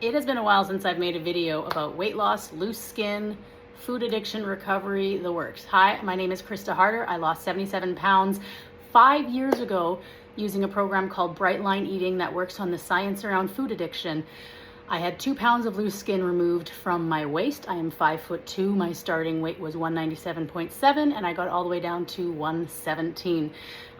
It has been a while since I've made a video about weight loss, loose skin, food addiction recovery, the works. Hi, my name is Krista Harder. I lost 77 pounds 5 years ago using a program called Bright Line Eating that works on the science around food addiction. I had 2 pounds of loose skin removed from my waist. I am 5'2". My starting weight was 197.7 and I got all the way down to 117.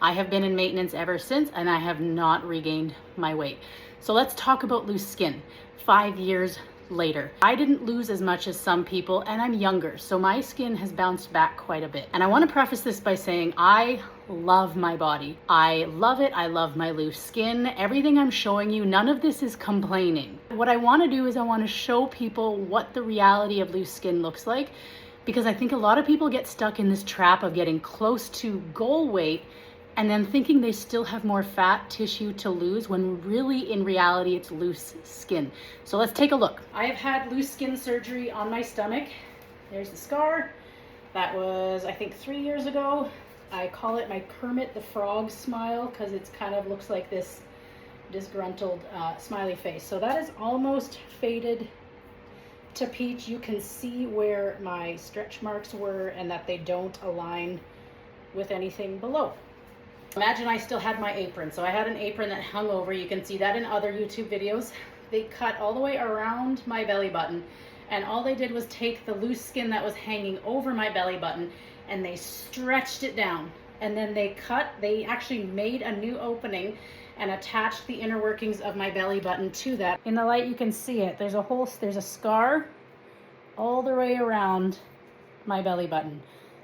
I have been in maintenance ever since and I have not regained my weight. So let's talk about loose skin. 5 years later, I didn't lose as much as some people and I'm younger, so my skin has bounced back quite a bit. And I want to preface this by saying I love my body. I love it. I love my loose skin. Everything I'm showing you, none of this is complaining. What I want to do is I want to show people what the reality of loose skin looks like, because I think a lot of people get stuck in this trap of getting close to goal weight and then thinking they still have more fat tissue to lose when really in reality it's loose skin. So let's take a look. I have had loose skin surgery on my stomach. There's the scar. That was, I think, 3 years ago. I call it my Kermit the Frog smile because it kind of looks like this disgruntled smiley face. So that is almost faded to peach. You can see where my stretch marks were and that they don't align with anything below. Imagine I still had my apron. So I had an apron that hung over. You can see that in other YouTube videos. They cut all the way around my belly button, and all they did was take the loose skin that was hanging over my belly button and they stretched it down. And then they actually made a new opening and attached the inner workings of my belly button to that. In the light you can see it. There's a scar all the way around my belly button.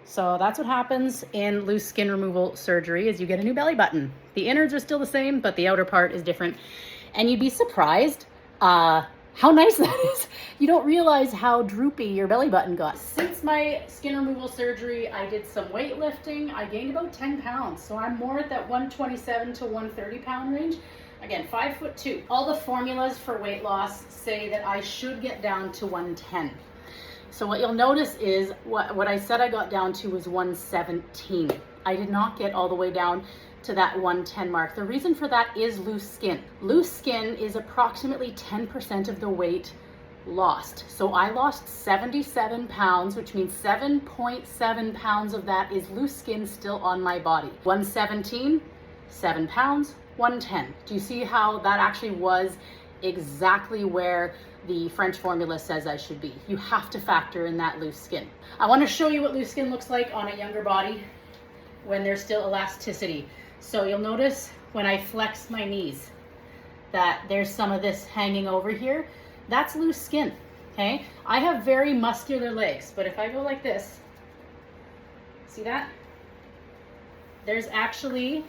So that's what happens in loose skin removal surgery, is you get a new belly button. The innards are still the same, but the outer part is different. And you'd be surprised how nice that is. You don't realize how droopy your belly button got. Since my skin removal surgery, I did some weightlifting. I gained about 10 pounds. So I'm more at that 127 to 130 pound range. Again, 5'2". All the formulas for weight loss say that I should get down to 110. So what you'll notice is what I said I got down to was 117. I did not get all the way down to that 110 mark. The reason for that is loose skin. Loose skin is approximately 10% of the weight lost. So I lost 77 pounds, which means 7.7 pounds of that is loose skin still on my body. 117, 7 pounds, 110. Do you see how that actually was exactly where the French formula says I should be? You have to factor in that loose skin. I want to show you what loose skin looks like on a younger body when there's still elasticity. So you'll notice when I flex my knees that there's some of this hanging over here. That's loose skin, okay? I have very muscular legs, but if I go like this, see that? There's actually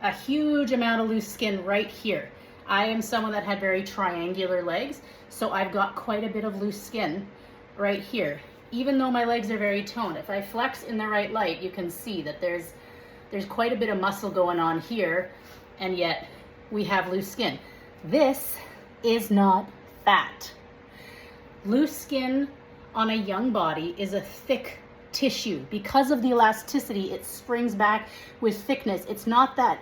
a huge amount of loose skin right here. I am someone that had very triangular legs, so I've got quite a bit of loose skin right here. Even though my legs are very toned, if I flex in the right light, you can see that there's quite a bit of muscle going on here, and yet we have loose skin. This is not fat. Loose skin on a young body is a thick tissue. Because of the elasticity, it springs back with thickness. It's not that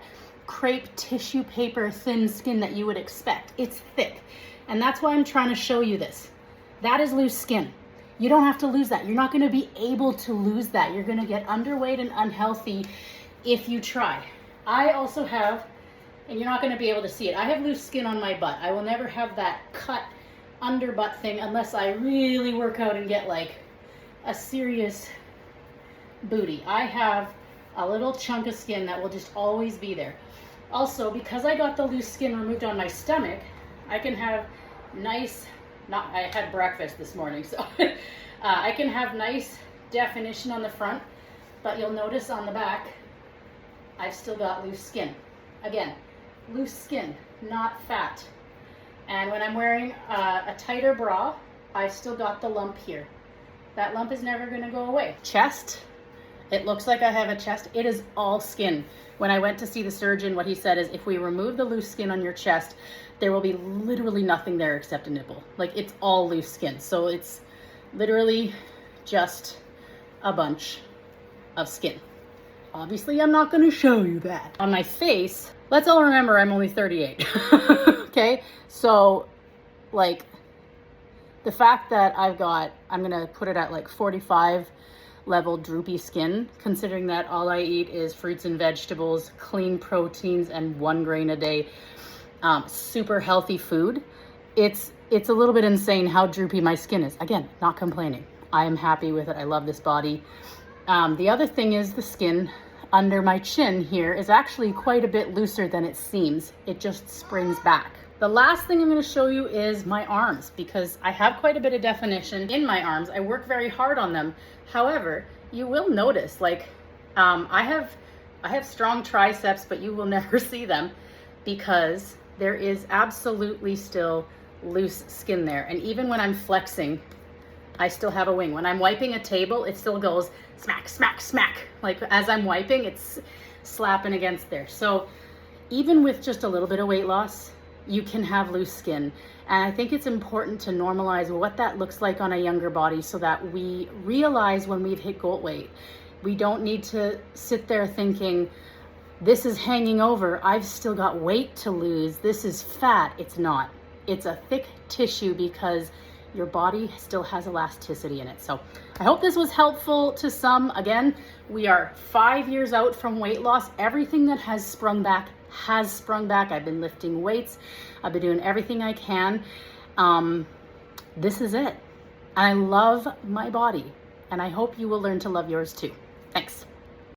crepe tissue paper thin skin that you would expect. It's thick, and that's why I'm trying to show you this. That is loose skin. You don't have to lose that. You're not going to be able to lose that. You're going to get underweight and unhealthy if you try. I also have, and you're not going to be able to see it, I have loose skin on my butt. I will never have that cut under butt thing unless I really work out and get like a serious booty. I have a little chunk of skin that will just always be there. Also, because I got the loose skin removed on my stomach, I can have nice, I had breakfast this morning, so I can have nice definition on the front, but you'll notice on the back, I've still got loose skin. Again, loose skin, not fat. And when I'm wearing a tighter bra, I've still got the lump here. That lump is never gonna go away. Chest. It looks like I have a chest. It is all skin. When I went to see the surgeon, what he said is if we remove the loose skin on your chest, there will be literally nothing there except a nipple. Like, it's all loose skin. So it's literally just a bunch of skin. Obviously, I'm not going to show you that. On my face, let's all remember I'm only 38. Okay? So like the fact that I'm gonna put it at like 45 level droopy skin, considering that all I eat is fruits and vegetables, clean proteins, and 1 grain a day, super healthy food. It's a little bit insane how droopy my skin is. Again, not complaining. I am happy with it. I love this body. The other thing is the skin under my chin here is actually quite a bit looser than it seems. It just springs back. The last thing I'm going to show you is my arms, because I have quite a bit of definition in my arms. I work very hard on them. However, you will notice, like, I have strong triceps, but you will never see them because there is absolutely still loose skin there. And even when I'm flexing, I still have a wing. When I'm wiping a table, it still goes smack, smack, smack. Like as I'm wiping, it's slapping against there. So even with just a little bit of weight loss, you can have loose skin. And I think it's important to normalize what that looks like on a younger body so that we realize when we've hit goal weight. We don't need to sit there thinking, this is hanging over, I've still got weight to lose, this is fat. It's not. It's a thick tissue because your body still has elasticity in it. So I hope this was helpful to some. Again, we are 5 years out from weight loss. Everything that has sprung back has sprung back. I've been lifting weights. I've been doing everything I can. This is it. I love my body, and I hope you will learn to love yours too. Thanks.